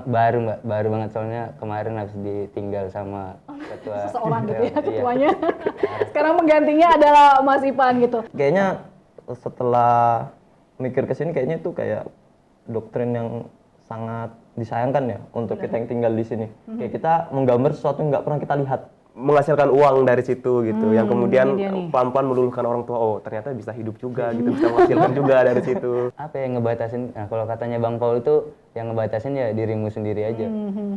Baru Mbak, baru banget soalnya kemarin habis ditinggal sama ketua. Seseorang gitu ya Iya. ketuanya. Sekarang penggantinya adalah Mas Ipan gitu. Kayaknya setelah mikir ke sini kayaknya itu kayak doktrin yang sangat disayangkan ya untuk kita yang tinggal di sini. Kayak kita menggambar sesuatu yang nggak pernah kita lihat. Menghasilkan uang dari situ gitu, yang kemudian ini dia nih. pelan-pelan meluluhkan orang tua, oh ternyata bisa hidup juga gitu, bisa menghasilkan juga dari situ. Apa yang ngebatasin? Nah, kalau katanya Bang Paul itu yang ngebatasin ya dirimu sendiri aja.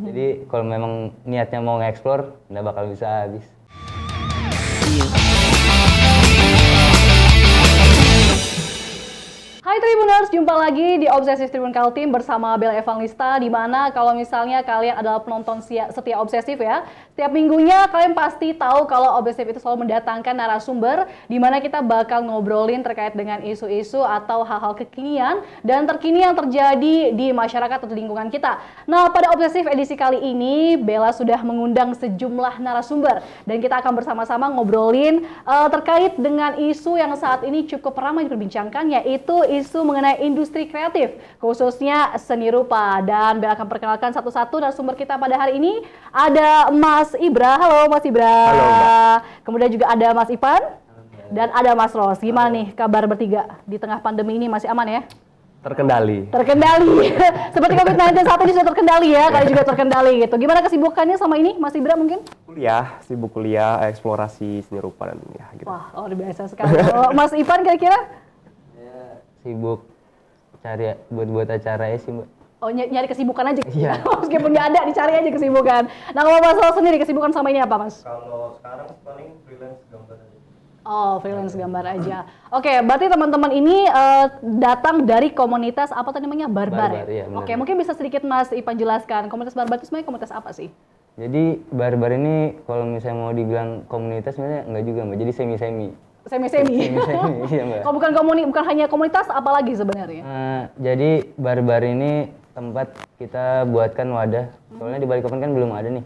Jadi kalau memang niatnya mau nge-explore, nggak bakal bisa habis. Hai Tribuners, jumpa lagi di Obsesif Tribun Kaltim bersama Bella Evangelista, di mana kalau misalnya kalian adalah penonton setia Obsesif ya, setiap minggunya kalian pasti tahu kalau Obsesif itu selalu mendatangkan narasumber di mana kita bakal ngobrolin terkait dengan isu-isu atau hal-hal kekinian dan terkini yang terjadi di masyarakat atau di lingkungan kita. Nah, pada Obsesif edisi kali ini, Bella sudah mengundang sejumlah narasumber dan kita akan bersama-sama ngobrolin terkait dengan isu yang saat ini cukup ramai diperbincangkan, yaitu isu mengenai industri kreatif, khususnya seni rupa. Dan Bella akan perkenalkan satu-satu narasumber kita pada hari ini. Ada Mas Ibra. Halo Mas Ibra. Halo, Mbak. Kemudian juga ada Mas Ipan. Dan ada Mas Ros. Gimana nih kabar bertiga di tengah pandemi ini, masih aman ya? Terkendali. Terkendali. Seperti COVID-19 saat ini sudah terkendali ya, kalian juga terkendali gitu. Gimana kesibukannya sama ini, Mas Ibra mungkin? Kuliah, sibuk kuliah, eksplorasi seni rupa dan ya gitu. Wah, luar biasa sekali. Kalau Mas Ipan kira-kira? Sibuk cari buat acara ya sih Mbak. Oh, nyari kesibukan aja. Iya. Meskipun nggak ada, dicari aja kesibukan. Nah, kalau Mas Ros sendiri kesibukan sama ini apa, Mas? Kalau sekarang paling freelance gambar aja. Oh, freelance gambar aja. Oke, berarti teman-teman ini datang dari komunitas apa tadi namanya? Barbar. Barbar, iya, benar. Oke, mungkin bisa sedikit Mas Ipan jelaskan. Komunitas Barbar itu sebenarnya komunitas apa sih? Jadi Barbar ini kalau misalnya mau dibilang komunitas sebenarnya enggak juga Mbak. Jadi semi-semi. Semi-semi. Semi-semi, iya Mbak. Kalau bukan hanya komunitas, apalagi sebenarnya? Jadi Barbar ini tempat kita buatkan wadah. Soalnya di Balikpapan kan belum ada nih.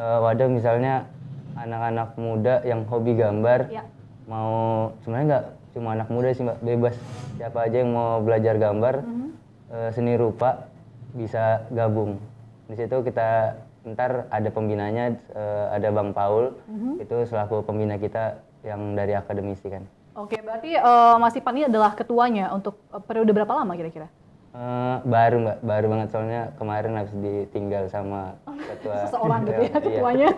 Wadah misalnya anak-anak muda yang hobi gambar. Ya. Mau sebenarnya nggak cuma anak muda sih Mbak, bebas. Siapa aja yang mau belajar gambar, seni rupa bisa gabung. Di situ kita ntar ada pembinanya, ada Bang Paul, itu selaku pembina kita yang dari akademisi kan. Oke, berarti Mas Ipan ini adalah ketuanya untuk periode berapa lama kira-kira? Baru Mbak, baru banget soalnya kemarin habis ditinggal sama ketua. Seseorang gitu ya Iya. ketuanya.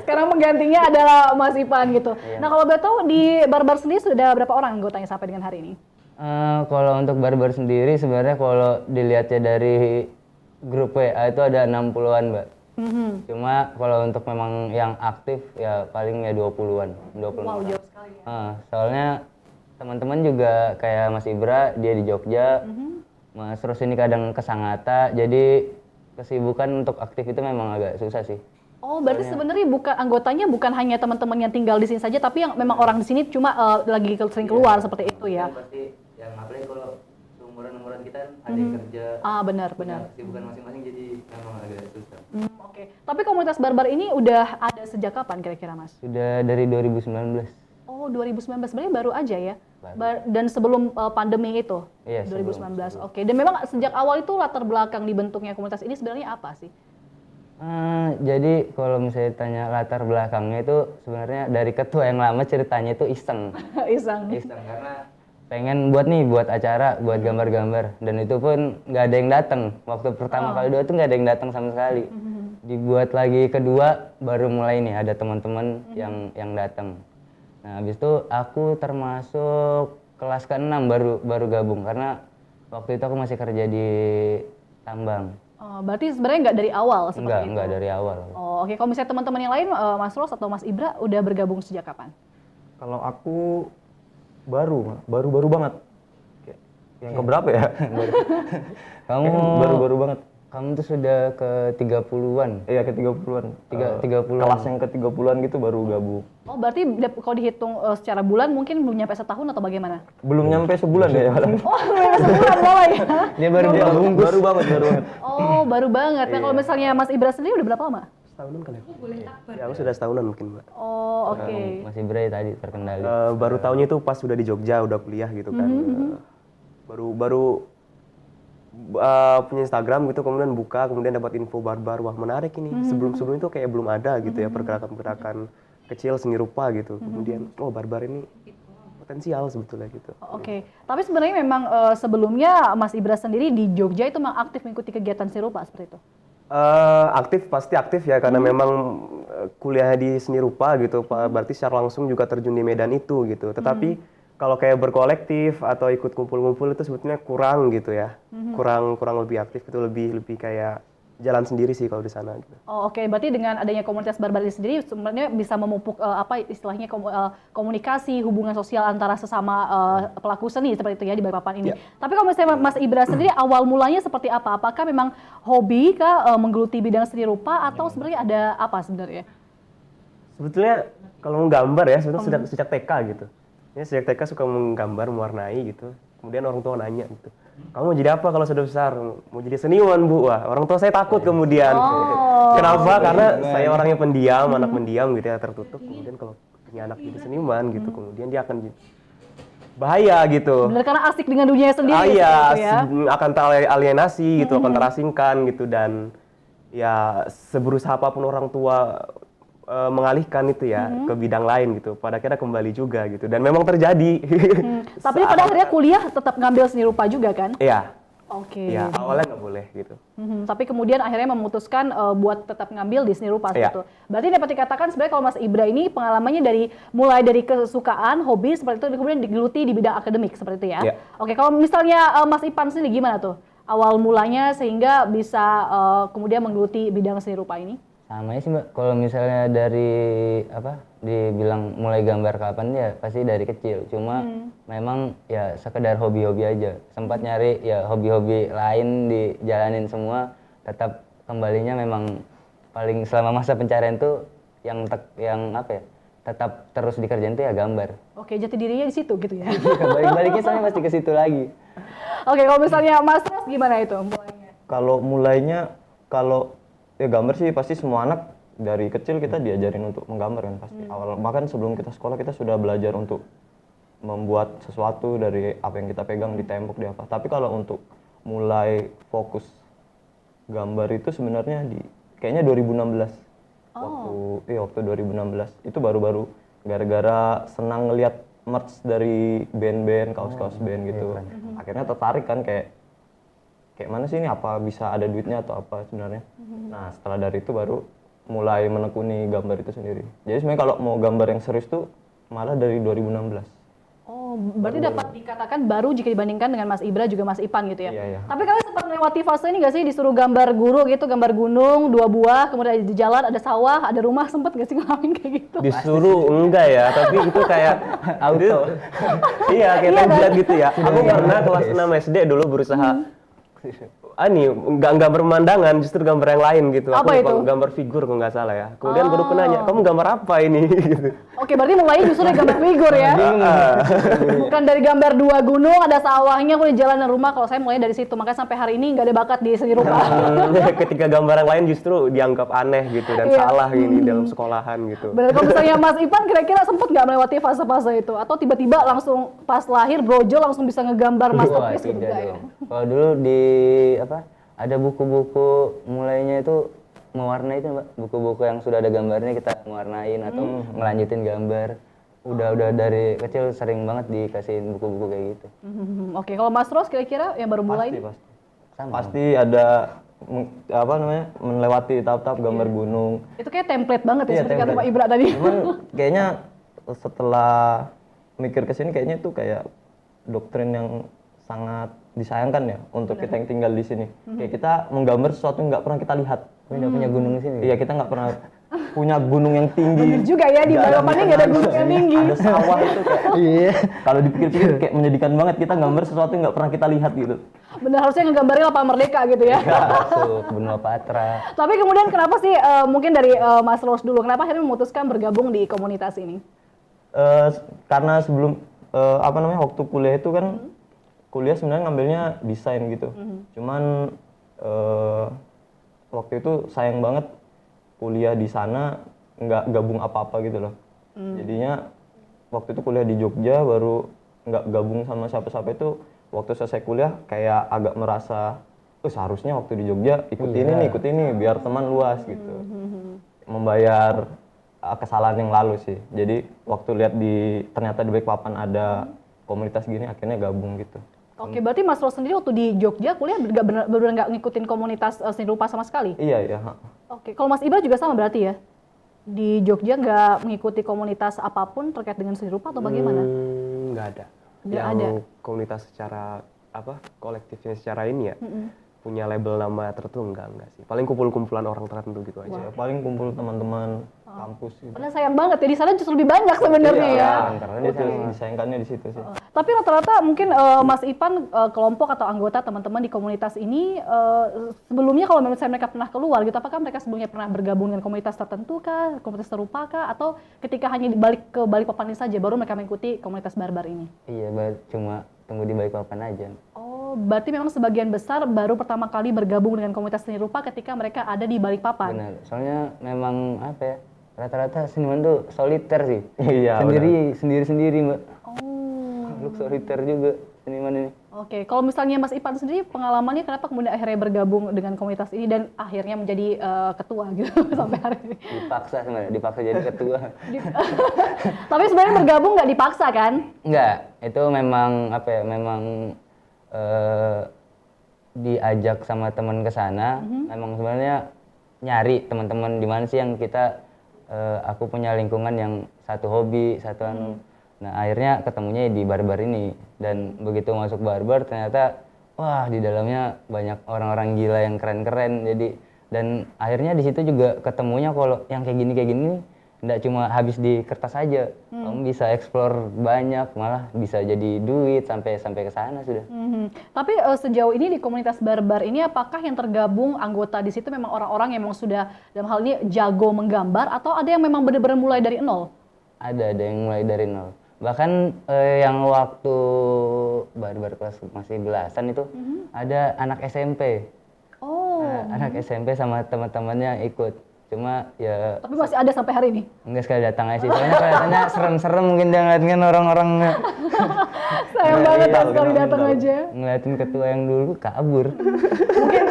Sekarang penggantinya adalah Mas Ipan gitu. Iya. Nah, kalau boleh tahu di Barbar sendiri sudah berapa orang anggotanya sampai dengan hari ini? Kalau untuk Barbar sendiri sebenarnya kalau dilihatnya dari grup WA itu ada 60-an Mbak. Cuma kalau untuk memang yang aktif ya paling ya 20-an, 20 Wow, orang. jauh sekali ya. Soalnya teman-teman juga kayak Mas Ibra, dia di Jogja, Mas Ros ini kadang ke Sangatta, jadi kesibukan untuk aktif itu memang agak susah sih. Oh, berarti sebenarnya anggotanya bukan hanya teman-teman yang tinggal di sini saja, tapi yang memang orang di sini cuma lagi sering keluar seperti itu ya. Pasti yang apalagi kalau umuran-umuran kita kan ada yang kerja, Ah, benar. kesibukan masing-masing jadi memang agak susah. Oke. Tapi komunitas Barbar ini udah ada sejak kapan kira-kira, Mas? Sudah dari 2019. Oh, 2019 sebenarnya baru aja ya. Dan sebelum pandemi itu. Iya, 2019. Oke. Dan memang sejak awal itu latar belakang dibentuknya komunitas ini sebenarnya apa sih? Jadi kalau misalnya tanya latar belakangnya itu sebenarnya dari ketua yang lama ceritanya itu iseng. Iseng. Iseng karena pengen buat acara, buat gambar-gambar, dan itu pun nggak ada yang datang. Waktu pertama kali tuh nggak ada yang datang sama sekali. Dibuat lagi kedua baru mulai nih ada teman-teman yang datang. Nah, habis itu aku termasuk kelas ke-6 baru gabung karena waktu itu aku masih kerja di tambang. Oh, berarti sebenarnya nggak dari awal seperti itu? Enggak dari awal. Oh, oke. Kalau misalnya teman-teman yang lain, Mas Ros atau Mas Ibra udah bergabung sejak kapan? Kalau aku baru banget. Kayak yang keberapa ya? Kamu Baru banget. Kamu tuh sudah ke 30-an. Iya, ke 30-an. 30-an. Kelas yang ke 30-an gitu baru gabung. Oh, berarti kalau dihitung secara bulan mungkin belum nyampe setahun atau bagaimana? Belum nyampe sebulan ya. Oh, belum nyampe sebulan malah ya? Dia baru gabung. Baru banget. Oh, baru banget. Nah, kalau misalnya Mas Ibra sendiri udah berapa lama? Setahunan kali ya? Ya, aku sudah setahunan mungkin, Mbak. Oh, oke. Masih Bray tadi terkendali. Baru tahunnya itu pas sudah di Jogja, udah kuliah gitu kan. Baru punya Instagram gitu, kemudian buka, kemudian dapat info barbar, wah menarik ini. Sebelum itu kayak belum ada gitu ya pergerakan-pergerakan kecil seni rupa gitu. Kemudian oh barbar ini potensial sebetulnya gitu. Oke, tapi sebenarnya memang sebelumnya Mas Ibra sendiri di Jogja itu memang aktif mengikuti kegiatan seni rupa seperti itu? Aktif, pasti aktif ya, karena memang kuliahnya di seni rupa gitu, berarti secara langsung juga terjun di medan itu gitu. Tetapi kalau kayak berkolektif atau ikut kumpul-kumpul itu sebetulnya kurang gitu ya, kurang lebih aktif, itu lebih kayak jalan sendiri sih kalau di sana gitu. Oh, oke, berarti dengan adanya komunitas barbar ini sendiri sebenarnya bisa memupuk apa istilahnya komunikasi, hubungan sosial antara sesama pelaku seni seperti itu ya di Balikpapan ini. Ya. Tapi kalau misalnya Mas Ibra sendiri awal mulanya seperti apa? Apakah memang hobi kah menggeluti bidang seni rupa atau sebenarnya ada apa sebenarnya? Sebetulnya kalau menggambar ya, sebetulnya sejak TK gitu. Ya, sejak TK suka menggambar, mewarnai gitu. Kemudian orang tua nanya gitu, kamu mau jadi apa kalau sudah besar? Mau jadi seniman, Bu? Wah, orang tua saya takut kemudian. Kenapa? Karena saya orangnya pendiam, anak pendiam gitu ya, tertutup. Kemudian kalau punya anak jadi seniman gitu, kemudian dia akan bahaya gitu. Benar, karena asik dengan dunia sendiri Iya, seperti itu ya. akan teralienasi gitu, akan terasingkan gitu, dan ya seberusaha apapun orang tua mengalihkan itu ya ke bidang lain gitu, pada akhirnya kembali juga gitu, dan memang terjadi. Tapi pada akhirnya kuliah tetap ngambil seni rupa juga kan? Iya, Oke. iya, awalnya nggak boleh gitu. Tapi kemudian akhirnya memutuskan buat tetap ngambil di seni rupa Iya. seperti itu. Berarti dapat dikatakan sebenarnya kalau Mas Ibra ini pengalamannya mulai dari kesukaan, hobi seperti itu, dan kemudian digeluti di bidang akademik seperti itu ya. Iya. Oke, kalau misalnya Mas Ipan sendiri gimana tuh awal mulanya sehingga bisa kemudian menggeluti bidang seni rupa ini? Sama sih Mbak, kalau misalnya dari dibilang mulai gambar kapan ya pasti dari kecil. Cuma memang ya sekedar hobi-hobi aja. Sempat nyari ya hobi-hobi lain dijalanin semua, tetap kembalinya memang paling selama masa pencarian tuh yang apa ya? Tetap terus dikerjain tuh ya gambar. Oke, jati dirinya di situ gitu ya. Balik-baliknya soalnya pasti ke situ lagi. Oke, kalau misalnya Mas Ros gimana itu mulainya? Kalau mulainya, kalau ya gambar sih pasti semua anak dari kecil kita diajarin untuk menggambar kan pasti. Awal bahkan sebelum kita sekolah kita sudah belajar untuk membuat sesuatu dari apa yang kita pegang di tembok di apa. Tapi kalau untuk mulai fokus gambar itu sebenarnya kayaknya 2016. Waktu 2016 itu baru-baru gara-gara senang ngelihat merch dari band-band, kaos-kaos band gitu. Akhirnya tertarik kan kayak mana sih ini, apa bisa ada duitnya atau apa sebenarnya. Nah setelah dari itu baru mulai menekuni gambar itu sendiri. Jadi sebenarnya kalau mau gambar yang serius tuh malah dari 2016. Oh, berarti dapat dikatakan baru jika dibandingkan dengan Mas Ibra juga Mas Ipan gitu ya? Iya. Tapi kalian sempat melewati fase ini nggak sih, disuruh gambar guru gitu, gambar gunung, 2 buah, kemudian di jalan ada sawah, ada rumah, sempat nggak sih ngalamin kayak gitu? Disuruh enggak ya, tapi itu kayak Auto. iya, kayak Iya, template kan? gitu ya. Aku pernah kelas 6 SD dulu berusaha nggak gambar pemandangan, justru gambar yang lain gitu. Apa Aku itu? gambar figur kalau nggak salah ya. Kemudian guruku nanya, kamu gambar apa ini? gitu. Oke, berarti mulainya justru dari gambar figur ya? Bukan dari gambar 2 gunung, ada sawahnya, kemudian jalan dan rumah. Kalau saya mulai dari situ, makanya sampai hari ini nggak ada bakat di seni rupa. Ketika gambar yang lain justru dianggap aneh gitu dan Iya. salah gini dalam sekolahan gitu. Benar, kalau misalnya Mas Ipan kira-kira sempat nggak melewati fase-fase itu? Atau tiba-tiba langsung pas lahir brojol langsung bisa ngegambar Wah, masterpiece gitu tidak nggak ya? dong. Kalau dulu ada buku-buku mulainya itu mewarnai itu Mbak. Buku-buku yang sudah ada gambarnya kita mewarnain atau ngelanjutin gambar. Udah dari kecil sering banget dikasihin buku-buku kayak gitu. Oke, kalau Mas Ros kira-kira yang baru mulai? Pasti. Sama. Pasti ada melewati tahap-tahap gambar gunung. Itu kayak template banget ya, Iya, seperti kata template. Pak Ibra tadi. Cuman kayaknya setelah mikir ke sini kayaknya itu kayak doktrin yang sangat disayangkan ya untuk kita yang tinggal di sini. Kayak kita menggambar sesuatu yang nggak pernah kita lihat. Punya gunung di sini. Iya, kita nggak pernah punya gunung yang tinggi. Bener juga ya, di Balikpapan ini nggak ada gunung yang tinggi. Ada sawah itu kayak. Kalau dipikir-pikir kayak menyedihkan banget, kita gambar sesuatu yang nggak pernah kita lihat gitu. Bener, harusnya ngegambarin lapangan merdeka gitu ya. Masuk benua Patra. Tapi kemudian kenapa sih, mungkin dari Mas Ros dulu, kenapa akhirnya memutuskan bergabung di komunitas ini? Karena sebelum waktu kuliah itu kan kuliah sebenarnya ngambilnya desain gitu. Cuman waktu itu sayang banget kuliah di sana nggak gabung apa-apa gitu loh. Jadinya waktu itu kuliah di Jogja baru nggak gabung sama siapa-siapa itu waktu selesai kuliah kayak agak merasa, seharusnya waktu di Jogja ikut ini biar teman luas gitu. Membayar kesalahan yang lalu sih. Jadi waktu lihat ternyata di Balikpapan ada komunitas gini, akhirnya gabung gitu. Oke, berarti Mas Ros sendiri waktu di Jogja kuliah benar-benar nggak ngikutin komunitas seni rupa sama sekali? Iya. Oke, kalau Mas Ibra juga sama berarti ya? Di Jogja nggak mengikuti komunitas apapun terkait dengan seni rupa atau bagaimana? Nggak ada. Nggak Yang ada. komunitas secara kolektifnya secara ini ya, punya label nama tertentu enggak sih. Paling kumpul-kumpulan orang tertentu gitu aja. Ya, paling kumpul teman-teman kampus gitu. Padahal sayang banget ya, di sana justru lebih banyak sebenarnya ya. Karena disayangkannya di situ sih. Tapi rata-rata mungkin Mas Ipan kelompok atau anggota teman-teman di komunitas ini sebelumnya kalau misalnya mereka pernah keluar gitu, apakah mereka sebelumnya pernah bergabung dengan komunitas tertentu kah, komunitas serupa kah, atau ketika hanya balik ke Balikpapan ini saja baru mereka mengikuti komunitas barbar ini? Iya, cuma tunggu di Balikpapan aja. Oh, berarti memang sebagian besar baru pertama kali bergabung dengan komunitas seni rupa ketika mereka ada di Balikpapan. Benar, soalnya memang apa ya, rata-rata seniman tuh soliter sih. Iya, sendiri Mbak. Oh. Makhluk soliter juga seniman ini. Oke, kalau misalnya Mas Ipan sendiri pengalamannya kenapa kemudian akhirnya bergabung dengan komunitas ini dan akhirnya menjadi ketua gitu sampai hari ini? Dipaksa sebenarnya, dipaksa jadi ketua. Tapi sebenarnya bergabung nggak dipaksa kan? Enggak, itu memang apa ya, memang diajak sama teman ke sana. Memang sebenarnya nyari teman-teman di mana sih yang kita aku punya lingkungan yang satu hobi, satu anu. Nah, akhirnya ketemunya di barbar ini, dan begitu masuk barbar ternyata wah, di dalamnya banyak orang-orang gila yang keren-keren. Jadi dan akhirnya di situ juga ketemunya kalau yang kayak gini enggak cuma habis di kertas aja. Kamu bisa explore banyak, malah bisa jadi duit sampai ke sana sudah. Tapi sejauh ini di komunitas barbar ini apakah yang tergabung anggota di situ memang orang-orang yang memang sudah dalam hal ini jago menggambar atau ada yang memang benar-benar mulai dari nol? Ada yang mulai dari nol. Bahkan yang waktu barbar kelas masih belasan itu ada anak SMP. Oh. Anak SMP sama teman-temannya ikut. Cuma ya Tapi masih ada sampai hari ini? enggak sekali datang aja sih. Soalnya kelihatannya serem-serem mungkin dia ngeliatin orang-orangnya. Sayang banget pas sekali datang aja. Ngeliatin ketua yang dulu kabur.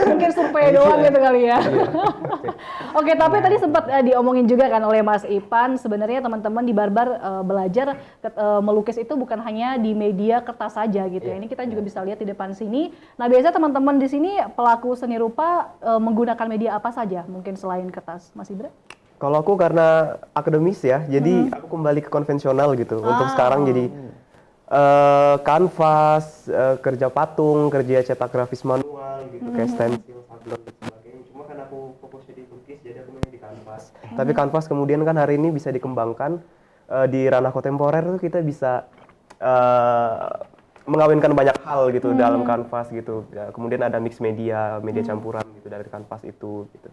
Mungkin survei doang gitu kali ya. Oke, tapi tadi sempat diomongin juga kan oleh Mas Ipan, sebenarnya teman-teman di barbar belajar melukis itu bukan hanya di media kertas saja gitu ya. Ini kita juga bisa lihat di depan sini. Nah, biasanya teman-teman di sini pelaku seni rupa menggunakan media apa saja mungkin selain kertas, Mas Ibra? Kalau aku karena akademis ya, jadi aku kembali ke konvensional gitu. Untuk sekarang jadi kanvas, kerja patung, kerja cetak grafis manual gitu, kayak stencil, sablon dan sebagainya. Cuma kan aku fokusnya di lukis, jadi aku mainnya di kanvas. Tapi kanvas kemudian kan hari ini bisa dikembangkan di ranah kontemporer tuh kita bisa mengawinkan banyak hal gitu dalam kanvas gitu. Ya, kemudian ada mix media campuran gitu dari kanvas itu gitu.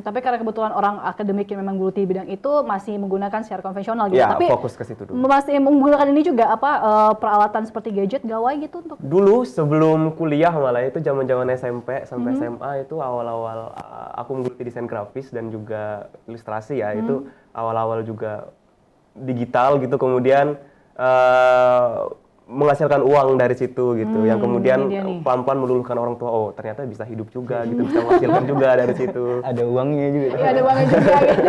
Tapi karena kebetulan orang akademik yang memang geluti di bidang itu masih menggunakan secara konvensional gitu. Ya, Tapi fokus ke situ dulu. masih menggunakan ini juga apa peralatan seperti gadget, gawai gitu untuk Dulu sebelum kuliah malah itu zaman-zaman SMP sampai SMA itu awal-awal aku menggeluti desain grafis dan juga ilustrasi ya. Itu awal-awal juga digital gitu, kemudian menghasilkan uang dari situ gitu, yang kemudian pelan-pelan meluluhkan orang tua, oh ternyata bisa hidup juga gitu, bisa menghasilkan juga dari situ. Ada uangnya juga. Iya, ada uangnya juga gitu.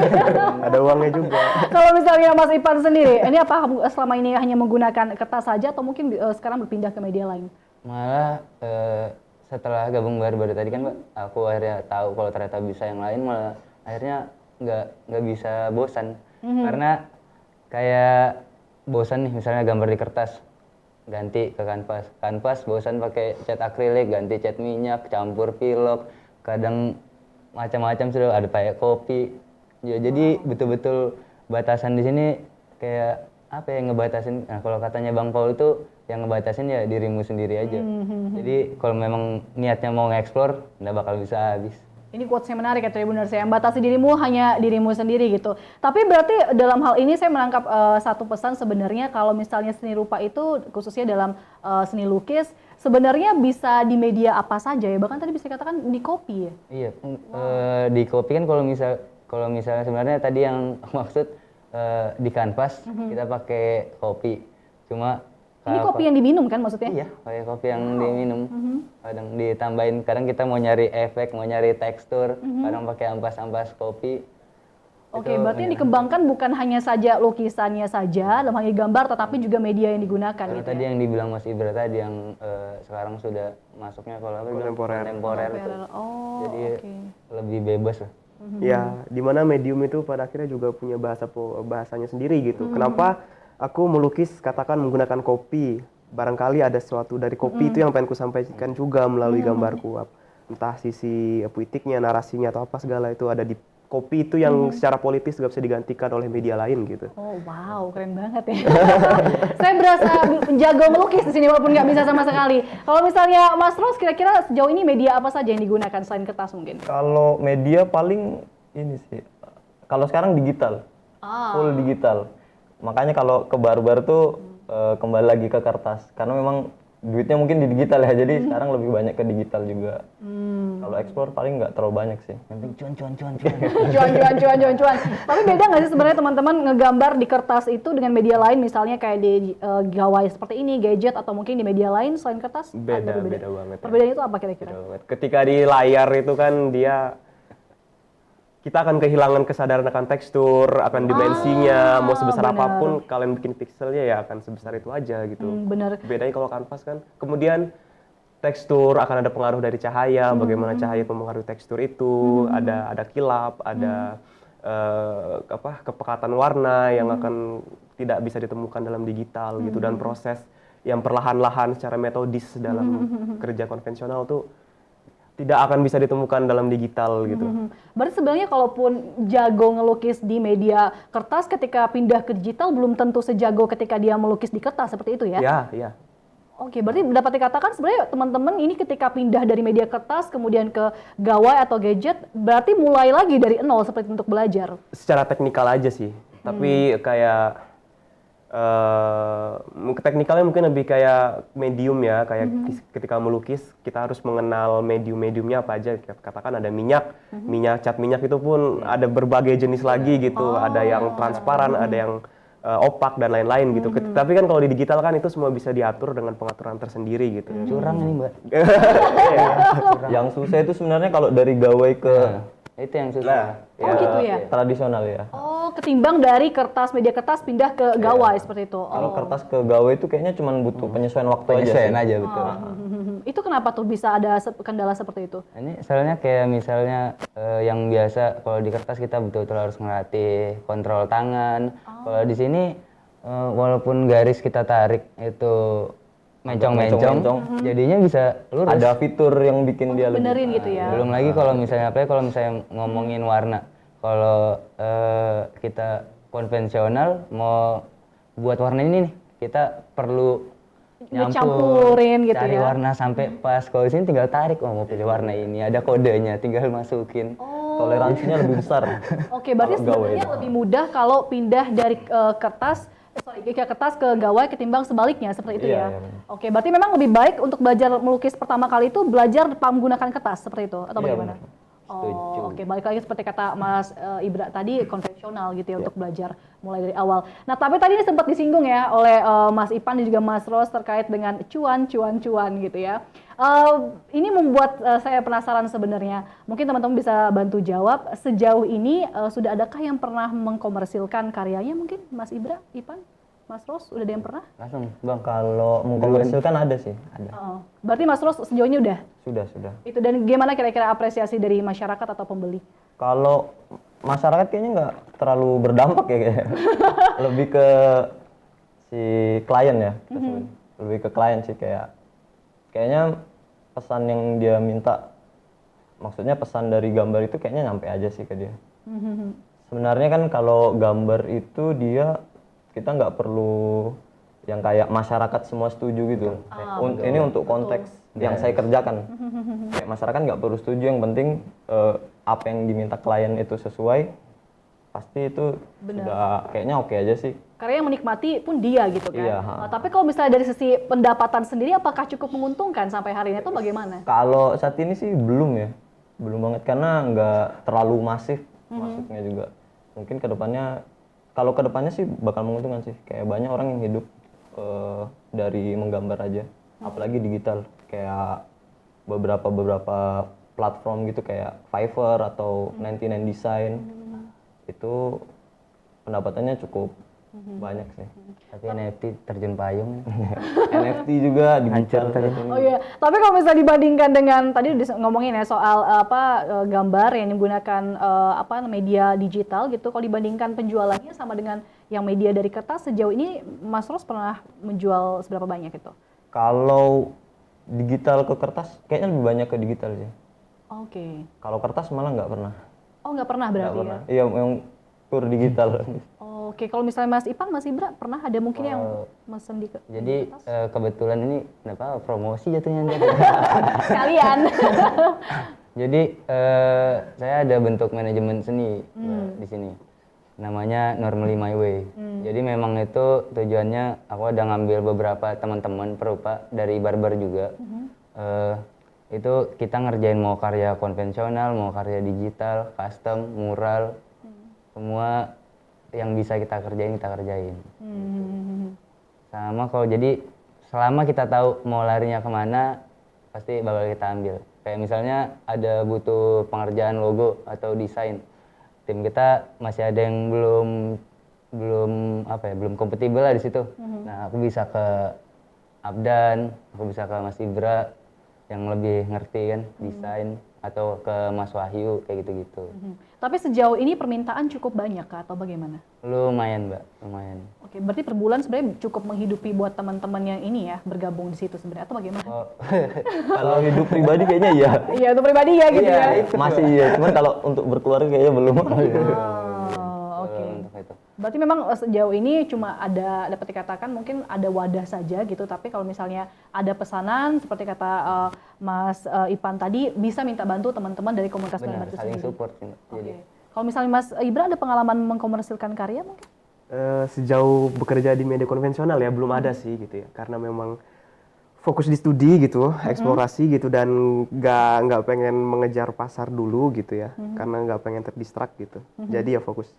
Ada uangnya juga. Kalau misalnya Mas Ipan sendiri, ini apa selama ini hanya menggunakan kertas saja atau mungkin sekarang berpindah ke media lain? Malah setelah gabung barbar tadi kan Mbak, aku akhirnya tahu kalau ternyata bisa yang lain, malah akhirnya nggak bisa bosan. Karena kayak bosan nih misalnya gambar di kertas, ganti ke kanvas bosan pakai cat akrilik, ganti cat minyak, campur pilok, kadang macam-macam sudah ada pakai kopi ya. Jadi betul-betul batasan di sini kayak apa ya, ngebatasin. Nah, kalau katanya Bang Paul itu yang ngebatasin ya dirimu sendiri aja. Jadi kalau memang niatnya mau nge-explore nggak bakal bisa habis. Ini quotes yang menarik ya Tribuners ya, batasi dirimu hanya dirimu sendiri gitu. Tapi berarti dalam hal ini saya menangkap satu pesan sebenarnya, kalau misalnya seni rupa itu khususnya dalam seni lukis sebenarnya bisa di media apa saja ya, bahkan tadi bisa dikatakan di kopi ya. Iya, di kopi kan kalau misalnya sebenarnya tadi yang maksud di kanvas kita pakai kopi. Cuma Ini kopi yang diminum kan maksudnya? Iya, kayak kopi yang diminum. Kadang ditambahin, kadang kita mau nyari efek, mau nyari tekstur, kadang pakai ampas-ampas kopi. Oke, Itu berarti yang dikembangkan bukan hanya saja lukisannya saja, dalam hal ini gambar, tetapi juga media yang digunakan Karena gitu tadi ya? yang dibilang Mas Ibra tadi yang sekarang sudah masuknya kalau apa bilang, kontemporer itu. Oh, Jadi oke. lebih bebas lah. Ya, dimana medium itu pada akhirnya juga punya bahasanya sendiri gitu. Kenapa aku melukis katakan menggunakan kopi? Barangkali ada sesuatu dari kopi itu yang pengen ku sampaikan juga melalui gambarku. Entah sisi puitiknya, narasinya atau apa segala itu ada di kopi itu yang secara politis gak bisa digantikan oleh media lain gitu. Oh wow, keren banget ya. Saya berasa jago melukis di sini walaupun nggak bisa sama sekali. Kalau misalnya Mas Ros, kira-kira sejauh ini media apa saja yang digunakan selain kertas mungkin? Kalau media paling ini sih, kalau sekarang digital, full digital. Makanya kalau ke bar-bar tuh kembali lagi ke kertas, karena memang duitnya mungkin di digital ya, jadi sekarang lebih banyak ke digital juga. Kalau ekspor paling nggak terlalu banyak sih. Yang penting cuan. Cuan. Tapi beda nggak sih sebenarnya teman-teman ngegambar di kertas itu dengan media lain, misalnya kayak di gawai seperti ini, gadget atau mungkin di media lain selain kertas? Beda Ada banget. Ya. Perbedaan itu apa kira-kira? Beda banget. Ketika di layar itu kan kita akan kehilangan kesadaran akan tekstur, akan dimensinya, mau sebesar benar. apapun kalian bikin pixelnya ya akan sebesar itu aja gitu. Bener. Bedanya kalau kanvas kan, kemudian tekstur akan ada pengaruh dari cahaya, bagaimana cahaya mempengaruhi tekstur itu, ada kilap, ada kepekatan warna yang akan tidak bisa ditemukan dalam digital gitu, dan proses yang perlahan-lahan secara metodis dalam kerja konvensional tuh tidak akan bisa ditemukan dalam digital gitu. Berarti sebenarnya kalaupun jago ngelukis di media kertas, ketika pindah ke digital belum tentu sejago ketika dia melukis di kertas, seperti itu ya? Ya. Oke, berarti dapat dikatakan sebenarnya teman-teman ini ketika pindah dari media kertas kemudian ke gawai atau gadget, berarti mulai lagi dari nol seperti untuk belajar. Secara teknikal aja sih, tapi kayak teknikalnya mungkin lebih kayak medium ya, kayak ketika melukis kita harus mengenal medium-mediumnya apa aja. Katakan ada minyak, cat minyak itu pun ada berbagai jenis lagi gitu, ada yang transparan, ada yang opak dan lain-lain gitu. Tapi kan kalau di digital kan itu semua bisa diatur dengan pengaturan tersendiri gitu. Curang ini Mbak. Yang susah itu sebenarnya kalau dari gawai ke Itu yang susah. Oh gitu ya? tradisional ya. Oh, ketimbang dari kertas, media kertas pindah ke gawai seperti itu. Kalau kertas ke gawai itu kayaknya cuma butuh penyesuaian waktu aja Penyesuaian sih. aja betul. Itu kenapa tuh bisa ada kendala seperti itu? Ini soalnya kayak misalnya yang biasa kalau di kertas kita betul-betul harus ngelatih kontrol tangan. Kalau di sini walaupun garis kita tarik itu mencong-mencong, jadinya bisa lurus. Ada fitur yang bikin dia lebih. Benerin gitu ya? Belum lagi kalau misalnya kalau misalnya ngomongin warna. Kalau kita konvensional mau buat warna ini nih, kita perlu Ngecampurin gitu cari ya? warna sampai pas. Kalau di sini tinggal tarik, mau pilih warna ini, ada kodenya, tinggal masukin. Toleransinya lebih besar. Oke, berarti Kalau gawai sebenarnya lebih mudah kalau pindah dari kertas ke gawai ketimbang sebaliknya seperti itu ya. Iya, iya, benar. Oke, berarti memang lebih baik untuk belajar melukis pertama kali itu belajar menggunakan kertas seperti itu atau Iya, bagaimana? benar. Oh, oke, balik lagi seperti kata Mas Ibra tadi, konvensional gitu ya untuk belajar mulai dari awal. Nah, tapi tadi ini sempat disinggung ya oleh Mas Ipan dan juga Mas Ros terkait dengan cuan gitu ya. Ini membuat saya penasaran sebenarnya. Mungkin teman-teman bisa bantu jawab. Sejauh ini sudah adakah yang pernah mengkomersilkan karyanya mungkin? Mas Ibra, Ipan, Mas Ros, udah ada yang pernah? Langsung, Bang. Kalau mengkomersil kan ada sih, ada. Berarti Mas Ros sejauh ini udah? Sudah. Itu, dan gimana kira-kira apresiasi dari masyarakat atau pembeli? Kalau masyarakat kayaknya nggak terlalu berdampak ya kayaknya. Lebih ke si klien ya. kita sebut. Lebih ke klien sih kayaknya pesan yang dia minta, maksudnya pesan dari gambar itu kayaknya nyampe aja sih ke dia. Sebenarnya kan kalau gambar itu kita nggak perlu yang kayak masyarakat semua setuju gitu. Ini untuk konteks yang saya kerjakan. Kayak masyarakat nggak perlu setuju, yang penting apa yang diminta klien itu sesuai, pasti itu sudah kayaknya oke aja sih. Karya yang menikmati pun dia gitu kan. Iya, Tapi kalau misalnya dari sisi pendapatan sendiri, apakah cukup menguntungkan sampai hari ini atau bagaimana? Kalau saat ini sih belum banget karena nggak terlalu masif masuknya juga. Mungkin kedepannya, kalau kedepannya sih bakal menguntungkan sih, kayak banyak orang yang hidup ke dari menggambar aja, apalagi digital kayak beberapa platform gitu kayak Fiverr atau 99 Design itu pendapatannya cukup banyak sih. Tapi NFT terjun payung. NFT juga Hancur digital tadi. saat ini. Oh iya, tapi kalau misalnya dibandingkan dengan tadi ngomongin ya soal gambar yang menggunakan media digital gitu, kalau dibandingkan penjualannya sama dengan yang media dari kertas sejauh ini Mas Ros pernah menjual seberapa banyak itu? Kalau digital ke kertas kayaknya lebih banyak ke digital sih. Oke. Kalau kertas malah nggak pernah. Oh nggak pernah Nggak berarti pernah. ya? Iya, yang pure digital. Oke, kalau misalnya Mas Ipan, Mas Ibra pernah ada mungkin yang mesen di Jadi kertas? kebetulan ini kenapa promosi jatuhnya. Sekalian. Jadi saya ada bentuk manajemen seni di sini. Namanya Normally My Way. Jadi memang itu tujuannya aku ada ngambil beberapa teman-teman perupa dari barber juga. Itu kita ngerjain mau karya konvensional, mau karya digital, custom, mural, semua yang bisa kita kerjain. Sama kalau jadi selama kita tahu mau larinya kemana, pasti bakal kita ambil. Kayak misalnya ada butuh pengerjaan logo atau desain, tim kita masih ada yang belum kompatibel lah di situ. Nah, aku bisa ke Abdan, aku bisa ke Mas Ibra yang lebih ngerti kan desain, atau ke Mas Wahyu kayak gitu-gitu. Tapi sejauh ini permintaan cukup banyak kah atau bagaimana? Lumayan, Mbak, lumayan. Oke, berarti per bulan sebenarnya cukup menghidupi buat teman-teman yang ini ya bergabung di situ sebenarnya atau bagaimana? Oh, Kalau hidup pribadi kayaknya iya. Iya, untuk pribadi ya gitu ya. Masih iya, cuman kalau untuk berkeluarga kayaknya belum. Oh, oke. kalau untuk itu. Berarti memang sejauh ini cuma dapat dikatakan mungkin ada wadah saja gitu, tapi kalau misalnya ada pesanan seperti kata Mas Ipan tadi bisa minta bantu teman-teman dari komunitas Benar, gambar itu saling sendiri. support sih, Mbak. Jadi Oke. Kalau misalnya Mas Ibra ada pengalaman mengkomersilkan karya mungkin? Sejauh bekerja di media konvensional ya belum ada sih gitu ya, karena memang fokus di studi gitu, eksplorasi gitu, dan nggak pengen mengejar pasar dulu gitu ya, karena nggak pengen terdistract gitu. Jadi ya fokus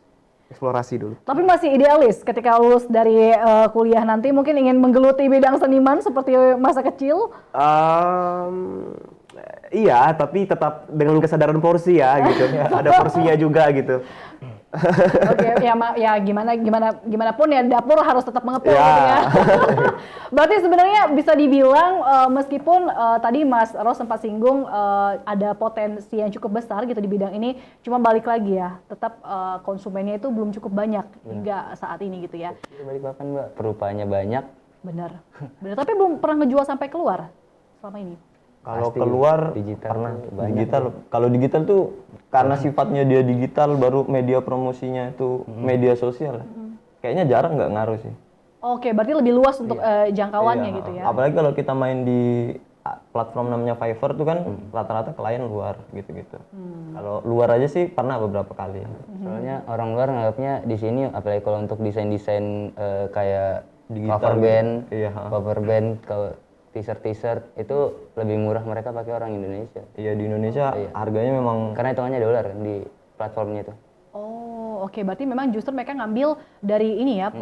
eksplorasi dulu. Tapi masih idealis ketika lulus dari kuliah nanti mungkin ingin menggeluti bidang seniman seperti masa kecil? Iya, tapi tetap dengan kesadaran porsi ya gitu. Ada porsinya juga gitu. Oke, ya gimana pun ya dapur harus tetap mengepul Ya. gitu ya. Berarti sebenarnya bisa dibilang meskipun tadi Mas Ros sempat singgung ada potensi yang cukup besar gitu di bidang ini, cuma balik lagi ya, tetap konsumennya itu belum cukup banyak hingga saat ini gitu ya. balik papan, Mbak, perupanya banyak. Benar. Tapi belum pernah ngejual sampai keluar selama ini. Kalau Pasti keluar digital pernah tuh banyak. digital. Kalau digital tuh karena sifatnya dia digital, baru media promosinya itu media sosial. Kayaknya jarang nggak ngaruh sih. Oke, berarti lebih luas untuk jangkauannya Iya, gitu ya. Apalagi kalau kita main di platform namanya Fiverr tuh kan rata-rata klien luar gitu-gitu. Kalau luar aja sih pernah beberapa kali. Soalnya orang luar nganggapnya di sini, apalagi kalau untuk desain-desain kayak Digital cover gitu. band, Iya. cover band, kalau t-shirt itu lebih murah mereka pakai orang Indonesia. Iya, di Indonesia harganya memang Karena hitungannya dolar kan di platformnya itu. Oh, oke. Berarti memang justru mereka ngambil dari ini ya,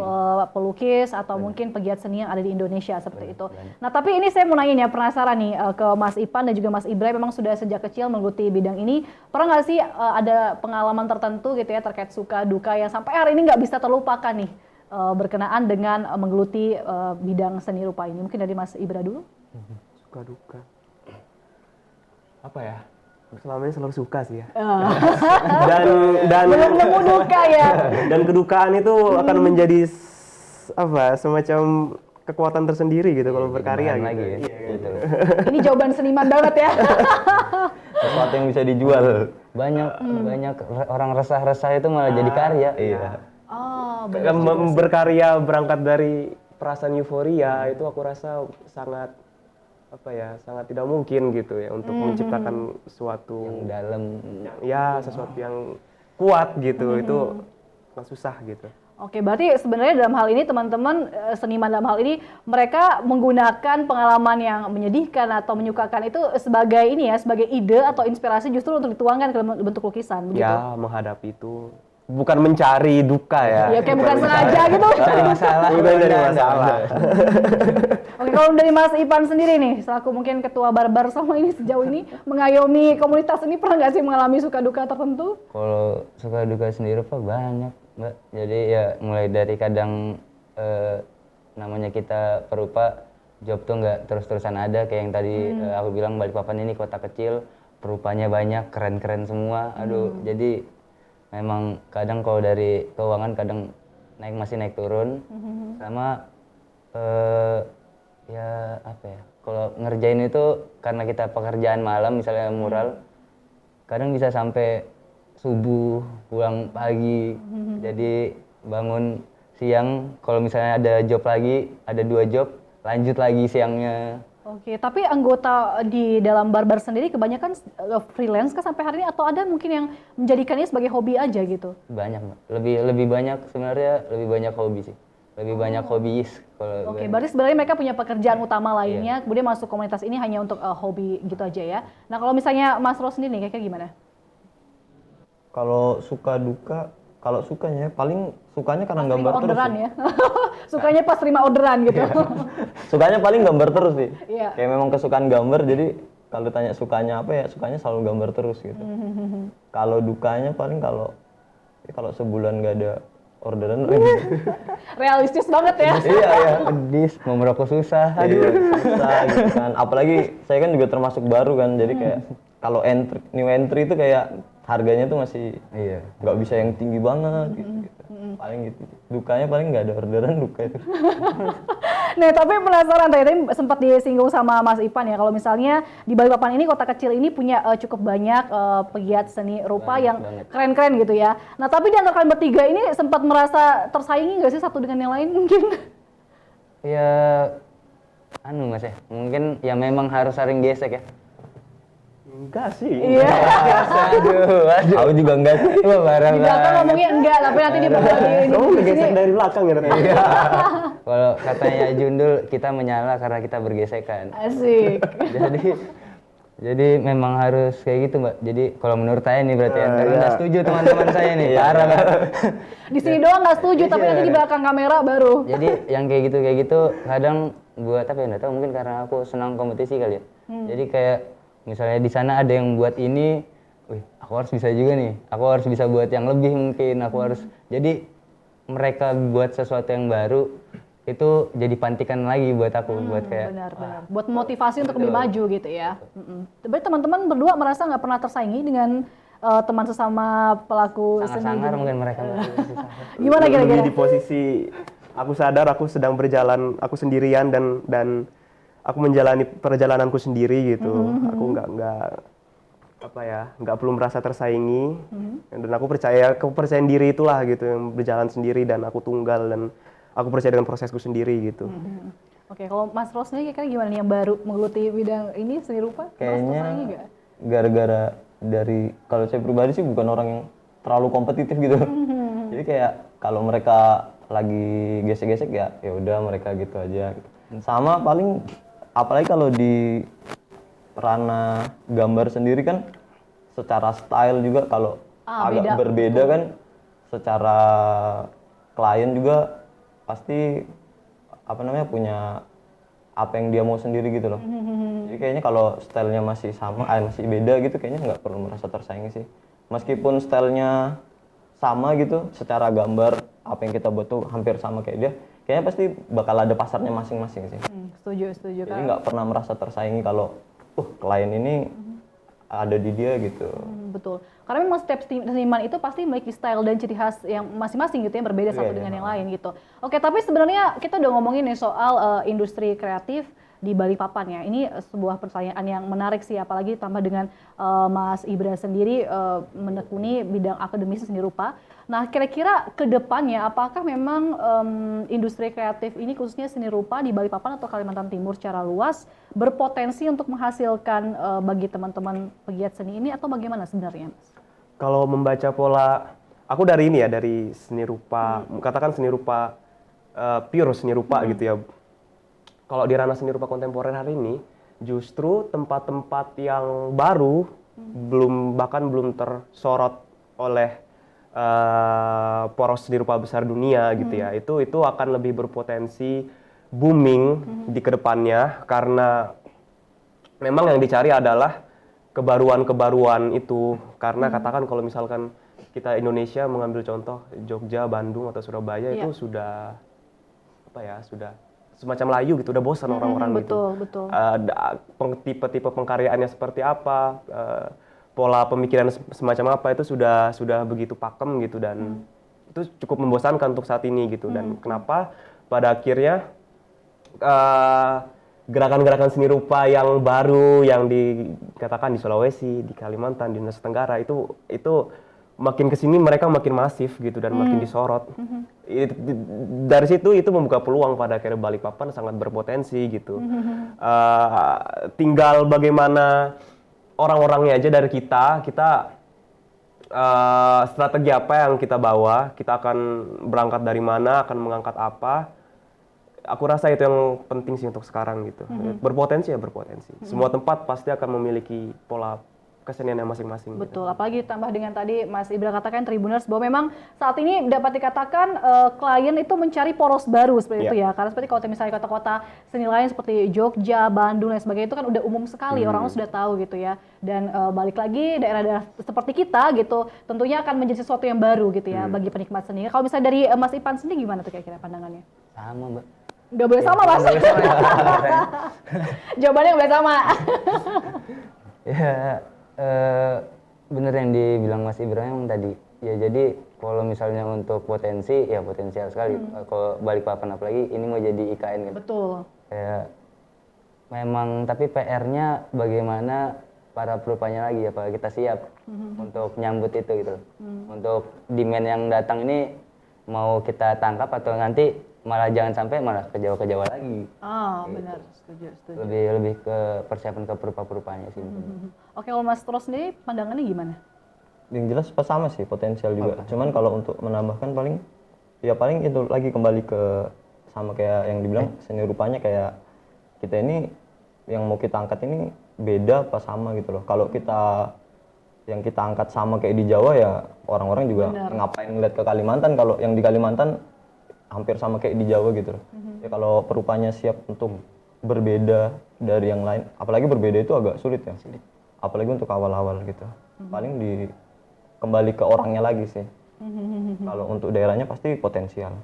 pelukis atau mungkin pegiat seni yang ada di Indonesia seperti itu. Nah, tapi ini saya mau nanya ya, penasaran nih ke Mas Ipan dan juga Mas Ibra, memang sudah sejak kecil menggeluti bidang ini. Pernah nggak sih ada pengalaman tertentu gitu ya terkait suka duka yang sampai hari ini nggak bisa terlupakan nih berkenaan dengan menggeluti bidang seni rupa ini? Mungkin dari Mas Ibra dulu. Suka duka. Apa ya? Selama ini selalu suka sih ya. Dan Belum nemu duka ya. dan kedukaan itu akan menjadi semacam kekuatan tersendiri gitu kalau berkarya Bahan gitu. lagi ya. Gitu. Ini jawaban seniman banget ya. sesuatu yang bisa dijual. Banyak orang resah-resah itu malah jadi karya. Iya. Oh, Berkarya berangkat dari perasaan euforia itu aku rasa sangat sangat tidak mungkin gitu ya untuk menciptakan suatu Yang dalam. sesuatu yang kuat gitu. Itu sangat susah gitu. Oke, berarti sebenarnya dalam hal ini teman-teman seniman dalam hal ini mereka menggunakan pengalaman yang menyedihkan atau menyukakan itu sebagai ini ya, sebagai ide atau inspirasi justru untuk dituangkan ke dalam bentuk lukisan, begitu? Ya, menghadapi itu bukan mencari duka ya. Ya kayak bukan sengaja gitu. Cari masalah. Bukan cari Enggak, masalah. Oke, kalau dari Mas Ipan sendiri nih, selaku mungkin ketua barbar sama ini sejauh ini mengayomi komunitas ini, pernah nggak sih mengalami suka duka tertentu? Kalau suka duka sendiri Pak banyak Mbak. Jadi ya mulai dari kadang namanya kita perupa, job tuh nggak terus-terusan ada. Kayak yang tadi aku bilang Balikpapan ini kota kecil, perupanya banyak, keren-keren semua. Aduh, jadi memang kadang kalau dari keuangan kadang masih naik turun. Sama ya apa ya, kalau ngerjain itu karena kita pekerjaan malam misalnya mural, kadang bisa sampai subuh pulang pagi, jadi bangun siang. Kalau misalnya ada job lagi, ada 2 job, lanjut lagi siangnya. Oke, tapi anggota di dalam barbar sendiri kebanyakan freelance kah sampai hari ini, atau ada mungkin yang menjadikannya sebagai hobi aja gitu? Banyak Mbak. Lebih banyak sebenarnya, lebih banyak hobi sih, lebih banyak hobiis. Kalau Oke, berarti sebenarnya mereka punya pekerjaan utama lainnya, kemudian masuk komunitas ini hanya untuk hobi gitu aja ya. Nah, kalau misalnya Mas Ros sendiri nih, kira-kira gimana? Kalau suka duka, kalau sukanya paling sukanya karena Terima gambar terus. orderan Sih. ya? Sukanya pas terima orderan gitu. Sukanya paling gambar terus sih. Iya. Kayak memang kesukaan gambar, jadi kalau tanya sukanya apa ya, sukanya selalu gambar terus gitu. Kalau dukanya paling kalau sebulan nggak ada orderan. Realistis banget ya. Iya ya. pedis, mau merokok susah. Iya, susah gitu kan. Apalagi saya kan juga termasuk baru kan, jadi kayak kalau new entry itu kayak harganya tuh masih Iya. nggak bisa yang tinggi banget gitu. Paling gitu. Dukanya paling nggak ada orderan, duka itu. Nah, tapi penasaran tadi sempat disinggung sama Mas Ipan ya, kalau misalnya di Balikpapan ini, kota kecil ini punya cukup banyak pegiat seni rupa yang keren-keren gitu ya. Nah, tapi di antara kalian bertiga ini sempat merasa tersaingi nggak sih satu dengan yang lain mungkin? Ya Mas ya, mungkin ya memang harus saling gesek ya. Enggak sih. Iya. Aduh. Aku juga enggak sih. Wah, parah Di belakang banget. ngomongnya enggak, tapi nanti di belakang Kamu bergeser dari belakang ya ternyata. Kalau katanya Jundul, kita menyala karena kita bergesekan. Asik. Jadi memang harus kayak gitu Mbak. Jadi kalau menurut saya nih berarti ya, karena nggak setuju teman-teman saya nih, parah banget. Di sini doang nggak setuju, tapi nanti di belakang kamera baru. Jadi yang kayak gitu kadang buat apa ya, nggak tahu, mungkin karena aku senang kompetisi kali ya. Jadi kayak misalnya di sana ada yang buat ini, wih aku harus bisa juga nih, aku harus bisa buat yang lebih mungkin, aku harus. Jadi mereka buat sesuatu yang baru, itu jadi pantikan lagi buat aku, buat kayak Benar. Buat motivasi untuk lebih maju gitu ya. Tapi teman-teman berdua merasa nggak pernah tersaingi dengan teman sesama pelaku seni? sangar-sangar mungkin mereka. Gimana kira-kira? Lebih di posisi aku sadar aku sedang berjalan, aku sendirian dan aku menjalani perjalananku sendiri gitu. Aku nggak perlu merasa tersaingi. Dan aku percaya kepercayaan diri itulah gitu yang berjalan sendiri, dan aku tunggal, dan aku percaya dengan prosesku sendiri gitu. Oke, kalau Mas Ros sendiri kira-kira gimana nih yang baru menggeluti bidang ini, seni rupa? Merasa tersaingi Kayaknya nggak? gara-gara dari, kalau saya pribadi sih bukan orang yang terlalu kompetitif gitu. Jadi kayak kalau mereka lagi gesek-gesek ya udah mereka gitu aja gitu. Sama paling apalagi kalau di ranah gambar sendiri kan secara style juga kalau agak berbeda kan, secara klien juga pasti punya apa yang dia mau sendiri gitu loh. Jadi kayaknya kalau stylenya masih sama, masih beda gitu, kayaknya nggak perlu merasa tersaingi sih. Meskipun stylenya sama gitu, secara gambar apa yang kita buat tuh hampir sama kayak dia, kayaknya pasti bakal ada pasarnya masing-masing sih. Setuju Jadi Kak. nggak pernah merasa tersaingi kalau klien ini ada di dia gitu. Betul. Karena memang setiap seniman itu pasti memiliki style dan ciri khas yang masing-masing gitu, yang berbeda satu dengan yang lain gitu. Oke, tapi sebenarnya kita udah ngomongin nih soal industri kreatif di Balikpapan ya. Ini sebuah pertanyaan yang menarik sih, apalagi tambah dengan Mas Ibra sendiri menekuni bidang akademis seni rupa. Nah, kira-kira ke depannya apakah memang industri kreatif ini, khususnya seni rupa di Balikpapan atau Kalimantan Timur secara luas, berpotensi untuk menghasilkan bagi teman-teman pegiat seni ini, atau bagaimana sebenarnya, Mas? Kalau membaca pola, aku dari seni rupa, katakan seni rupa pure seni rupa gitu ya. Kalau di ranah seni rupa kontemporer hari ini, justru tempat-tempat yang baru bahkan belum tersorot oleh poros seni rupa besar dunia gitu ya. Itu akan lebih berpotensi booming di kedepannya karena memang yang dicari adalah kebaruan-kebaruan itu. Karena katakan kalau misalkan kita Indonesia mengambil contoh Jogja, Bandung atau Surabaya itu sudah apa ya, sudah semacam layu gitu, udah bosan orang-orang gitu. Betul. Tipe-tipe pengkaryaannya seperti apa, pola pemikiran semacam apa itu sudah begitu pakem gitu dan itu cukup membosankan untuk saat ini gitu. Dan kenapa pada akhirnya gerakan-gerakan seni rupa yang baru yang dikatakan di Sulawesi, di Kalimantan, di Nusa Tenggara itu makin kesini mereka makin masif gitu dan makin disorot. Dari situ itu membuka peluang pada akhirnya Balikpapan sangat berpotensi gitu. Tinggal bagaimana orang-orangnya aja dari kita strategi apa yang kita bawa, kita akan berangkat dari mana, akan mengangkat apa. Aku rasa itu yang penting sih untuk sekarang gitu. Berpotensi ya berpotensi. Semua tempat pasti akan memiliki pola keseniannya masing-masing. Betul, apalagi ditambah dengan tadi Mas Ibra katakan Tribuners bahwa memang saat ini dapat dikatakan klien itu mencari poros baru seperti itu ya. Karena seperti kalau misalnya kota-kota seni lain seperti Jogja, Bandung dan sebagainya itu kan udah umum sekali, orang sudah tahu gitu ya. Dan balik lagi daerah-daerah seperti kita gitu tentunya akan menjadi sesuatu yang baru gitu ya bagi penikmat seni. Kalau misalnya dari Mas Ipan sendiri gimana tuh kira-kira pandangannya? Sama, Mbak. Nggak boleh sama, Mas. Jawabannya nggak boleh sama. Ya, bener yang dibilang Mas Ibrahim tadi. Ya jadi kalau misalnya untuk potensi, ya potensial sekali. Kalau Balikpapan apalagi ini mau jadi IKN kan. Betul. Ya, memang tapi PR-nya bagaimana para perupanya lagi, apakah kita siap untuk nyambut itu gitu. Untuk demand yang datang ini mau kita tangkap atau nanti malah jangan sampai malah ke Jawa lagi. Benar, setuju. Lebih ke persiapan ke perupa-perupanya sih. Oke, kalau Mas Tros sendiri pandangannya gimana? Yang jelas sama sih, potensial juga. Cuman kalau untuk menambahkan paling itu lagi kembali ke sama kayak yang dibilang seni rupanya, kayak kita ini yang mau kita angkat ini beda apa sama gitu loh. Kalau yang kita angkat sama kayak di Jawa ya orang-orang juga ngapain ngeliat ke Kalimantan, kalau yang di Kalimantan hampir sama kayak di Jawa gitu loh. Ya kalau perupanya siap untuk berbeda dari yang lain, apalagi berbeda itu agak sulit ya. Apalagi untuk awal-awal gitu. Paling kembali ke orangnya lagi sih. Kalau untuk daerahnya pasti potensial.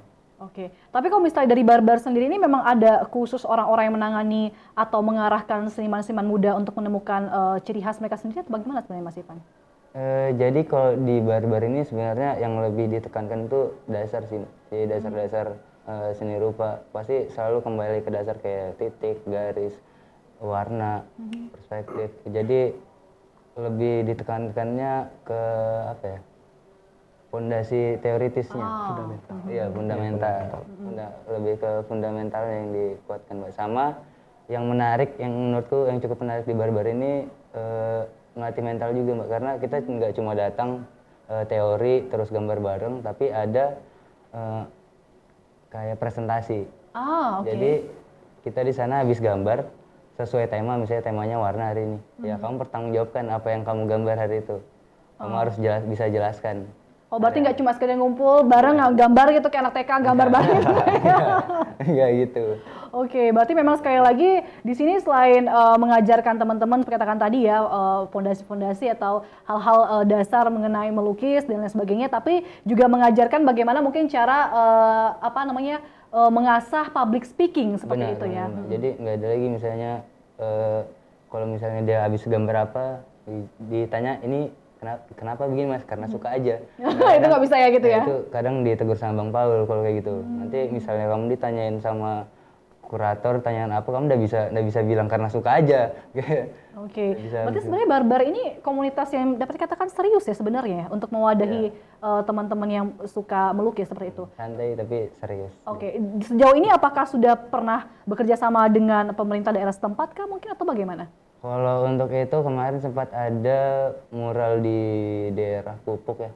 Oke, tapi kalau misalnya dari Barbar sendiri ini memang ada khusus orang-orang yang menangani atau mengarahkan seniman-seniman muda untuk menemukan ciri khas mereka sendiri atau bagaimana sebenarnya Mas Ipan? Jadi kalau di Barbar ini sebenarnya yang lebih ditekankan itu dasar sih. Jadi dasar-dasar seni rupa pasti selalu kembali ke dasar kayak titik, garis, warna, perspektif. Jadi lebih ditekankannya ke apa ya? Fondasi teoritisnya. Fundamental. Iya, fundamental. Lebih ke fundamental yang dikuatkan, Mbak. Sama yang menarik, yang menurutku yang cukup menarik di Barbar ini melatih mental juga, Mbak, karena kita nggak cuma datang teori terus gambar bareng, tapi ada kayak presentasi. Jadi kita di sana habis gambar sesuai tema, misalnya temanya warna hari ini. Ya kamu pertanggungjawabkan apa yang kamu gambar hari itu. Kamu harus bisa jelaskan. Oh, berarti nggak cuma sekedar ngumpul bareng gambar gitu kayak anak TK gambar bareng. Iya gitu. Oke, berarti memang sekali lagi di sini selain mengajarkan teman-teman katakan tadi ya fondasi-fondasi atau hal-hal dasar mengenai melukis dan lain sebagainya, tapi juga mengajarkan bagaimana mungkin cara mengasah public speaking seperti itu ya. Jadi nggak ada lagi misalnya kalau misalnya dia habis gambar apa ditanya ini kenapa begini Mas? Karena suka aja. Itu nggak bisa ya gitu ya? Itu kadang ditegur sama Bang Paul kalau kayak gitu. Nanti misalnya kamu ditanyain sama kurator tanyaan apa, kamu udah bisa bilang karena suka aja. Oke. Berarti sebenarnya Barbar ini komunitas yang dapat dikatakan serius ya sebenarnya untuk mewadahi teman-teman yang suka melukis seperti itu. Santai tapi serius. Oke. Sejauh ini apakah sudah pernah bekerja sama dengan pemerintah daerah setempat kah mungkin atau bagaimana? Kalau untuk itu kemarin sempat ada mural di daerah Pupuk ya.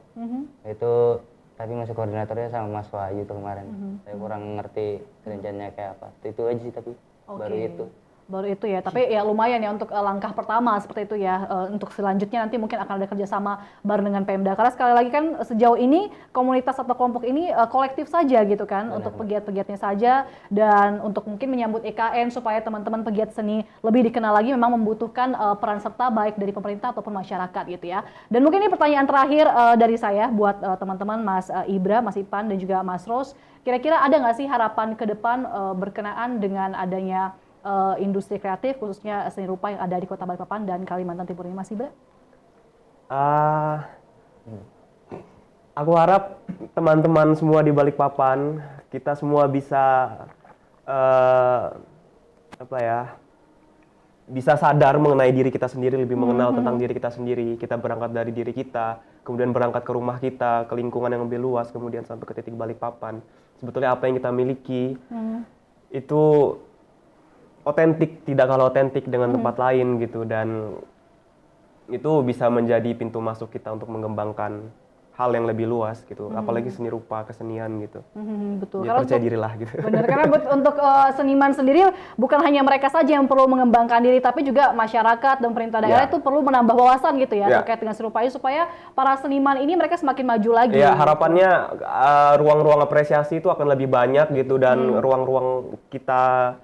Itu tapi masih koordinatornya sama Mas Wahyu itu kemarin. Saya kurang ngerti rencananya kayak apa. Itu aja sih tapi baru itu. Baru itu ya, tapi ya lumayan ya untuk langkah pertama seperti itu ya. Untuk selanjutnya nanti mungkin akan ada kerjasama bareng dengan Pemda. Karena sekali lagi kan sejauh ini komunitas atau kelompok ini kolektif saja gitu kan, untuk pegiat-pegiatnya saja, dan untuk mungkin menyambut IKN supaya teman-teman pegiat seni lebih dikenal lagi memang membutuhkan peran serta baik dari pemerintah ataupun masyarakat gitu ya. Dan mungkin ini pertanyaan terakhir dari saya buat teman-teman Mas Ibra, Mas Ipan dan juga Mas Ros. Kira-kira ada nggak sih harapan ke depan berkenaan dengan adanya industri kreatif khususnya seni rupa yang ada di Kota Balikpapan dan Kalimantan Timur ini, Mas Ibra? Aku harap teman-teman semua di Balikpapan kita semua bisa bisa sadar mengenai diri kita sendiri, lebih mengenal tentang diri kita sendiri. Kita berangkat dari diri kita, kemudian berangkat ke rumah kita, ke lingkungan yang lebih luas, kemudian sampai ke titik Balikpapan. Sebetulnya apa yang kita miliki itu otentik, tidak kalah otentik dengan tempat lain gitu, dan itu bisa menjadi pintu masuk kita untuk mengembangkan hal yang lebih luas gitu, apalagi seni rupa, kesenian gitu. Betul. Jadi percaya dirilah gitu. Benar, karena untuk seniman sendiri bukan hanya mereka saja yang perlu mengembangkan diri, tapi juga masyarakat dan pemerintah daerah itu perlu menambah wawasan gitu ya terkait dengan seni rupa ini supaya para seniman ini mereka semakin maju lagi. Ya, harapannya ruang-ruang apresiasi itu akan lebih banyak gitu, dan ruang-ruang kita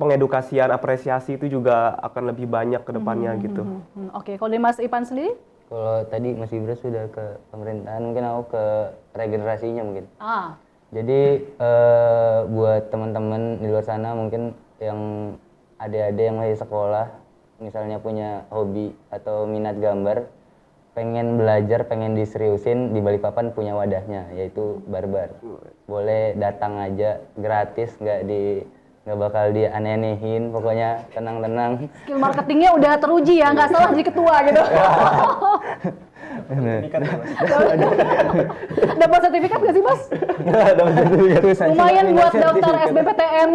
pengedukasian apresiasi itu juga akan lebih banyak ke depannya gitu. Oke, kalau dari Mas Ipan sendiri? Kalau tadi Mas Ibra sudah ke pemerintahan, mungkin aku ke regenerasinya mungkin. Jadi buat teman-teman di luar sana mungkin yang adik-adik yang masih sekolah, misalnya punya hobi atau minat gambar, pengen belajar, pengen diseriusin, di Balikpapan punya wadahnya, yaitu barbar. Boleh datang aja, gratis, nggak bakal dianeh-anehin, pokoknya tenang-tenang. Skill marketingnya udah teruji ya, nggak salah jadi ketua gitu. Dapat sertifikat nggak sih, Mas? Dapat sertifikat. Lumayan buat daftar SBMPTN.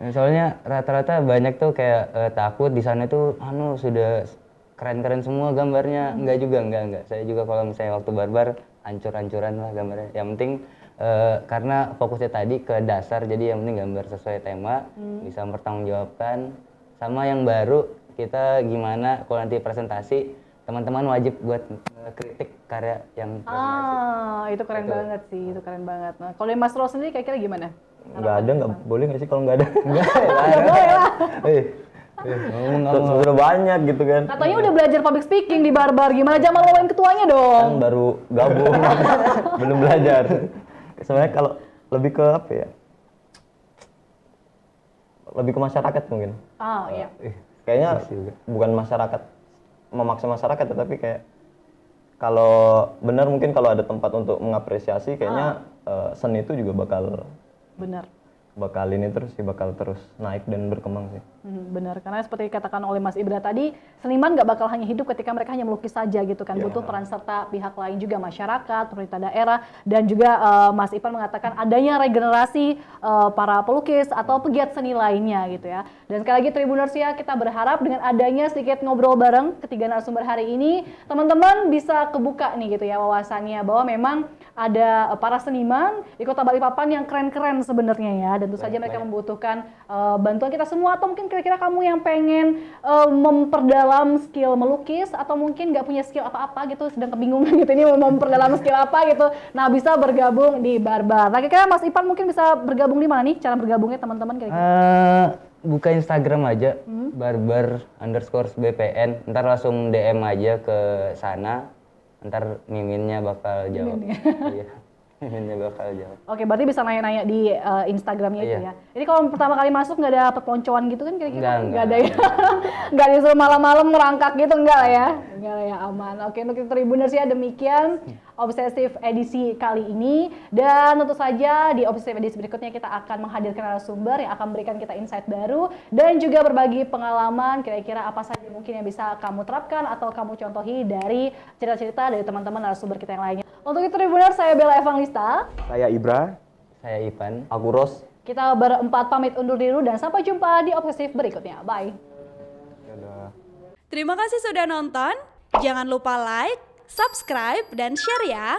Nah, soalnya rata-rata banyak tuh kayak takut di sana tuh sudah keren-keren semua gambarnya. Enggak juga, enggak. Saya juga kalau misalnya waktu barbar hancur-hancuran lah gambarnya. Yang penting karena fokusnya tadi ke dasar, jadi yang penting gambar sesuai tema, bisa mempertanggungjawabkan. Sama yang baru, kita gimana kalau nanti presentasi, teman-teman wajib buat kritik karya yang presentasi. Itu keren banget sih, itu keren banget. Nah, kalau dari Mas Ros sendiri kira-kira gimana? Nggak ada, nggak boleh nggak sih kalau nggak ada? Nggak boleh lah. Ngomong udah banyak gitu kan. Katanya udah belajar public speaking di barbar, gimana Jamal lawan ketuanya dong? Kan baru gabung, belum belajar. Sebenarnya kalau lebih ke apa ya? Lebih ke masyarakat mungkin. Iya. Kayaknya bukan masyarakat, memaksa masyarakat, tetapi kayak kalau benar mungkin kalau ada tempat untuk mengapresiasi, kayaknya seni itu juga bakal terus naik dan berkembang sih. Benar, karena seperti dikatakan oleh Mas Ibra tadi, seniman nggak bakal hanya hidup ketika mereka hanya melukis saja gitu kan, butuh peran serta pihak lain juga, masyarakat, pemerintah daerah, dan juga Mas Ipan mengatakan adanya regenerasi para pelukis atau pegiat seni lainnya gitu ya. Dan sekali lagi Tribuners ya, kita berharap dengan adanya sedikit ngobrol bareng ketiga narasumber hari ini, teman-teman bisa kebuka nih gitu ya wawasannya, bahwa memang ada para seniman di Kota Balikpapan yang keren-keren sebenarnya ya, dan tentu saja mereka membutuhkan bantuan kita semua. Atau mungkin kira-kira kamu yang pengen memperdalam skill melukis, atau mungkin nggak punya skill apa-apa gitu, sedang kebingungan gitu ini mau memperdalam skill apa gitu, nah bisa bergabung di Barbar. Nah kira-kira Mas Ipan mungkin bisa bergabung di mana nih, cara bergabungnya teman-teman kira-kira? Buka Instagram aja, barbar_bpn, ntar langsung DM aja ke sana, ntar miminnya bakal jawab. Iya, miminnya bakal jawab. Oke, berarti bisa nanya-nanya di Instagramnya itu ya. Ini kalau pertama kali masuk nggak ada perpeloncoan gitu kan kira-kira? Nggak ada ya? Nggak disuruh malam-malam merangkak gitu, enggak lah ya? Enggak lah ya, aman. Oke, untuk Tribuners ya demikian Obsesif edisi kali ini, dan tentu saja di Obsesif edisi berikutnya kita akan menghadirkan narasumber yang akan memberikan kita insight baru dan juga berbagi pengalaman kira-kira apa saja mungkin yang bisa kamu terapkan atau kamu contohi dari cerita-cerita dari teman-teman narasumber kita yang lainnya. Untuk itu Tribuners, saya Bella Evangelista, Saya Ibra, Saya Ipan. Aku Ros. kita berempat pamit undur diri dan sampai jumpa di Obsesif berikutnya. Bye. Terima kasih sudah nonton. Jangan lupa like, subscribe, dan share ya.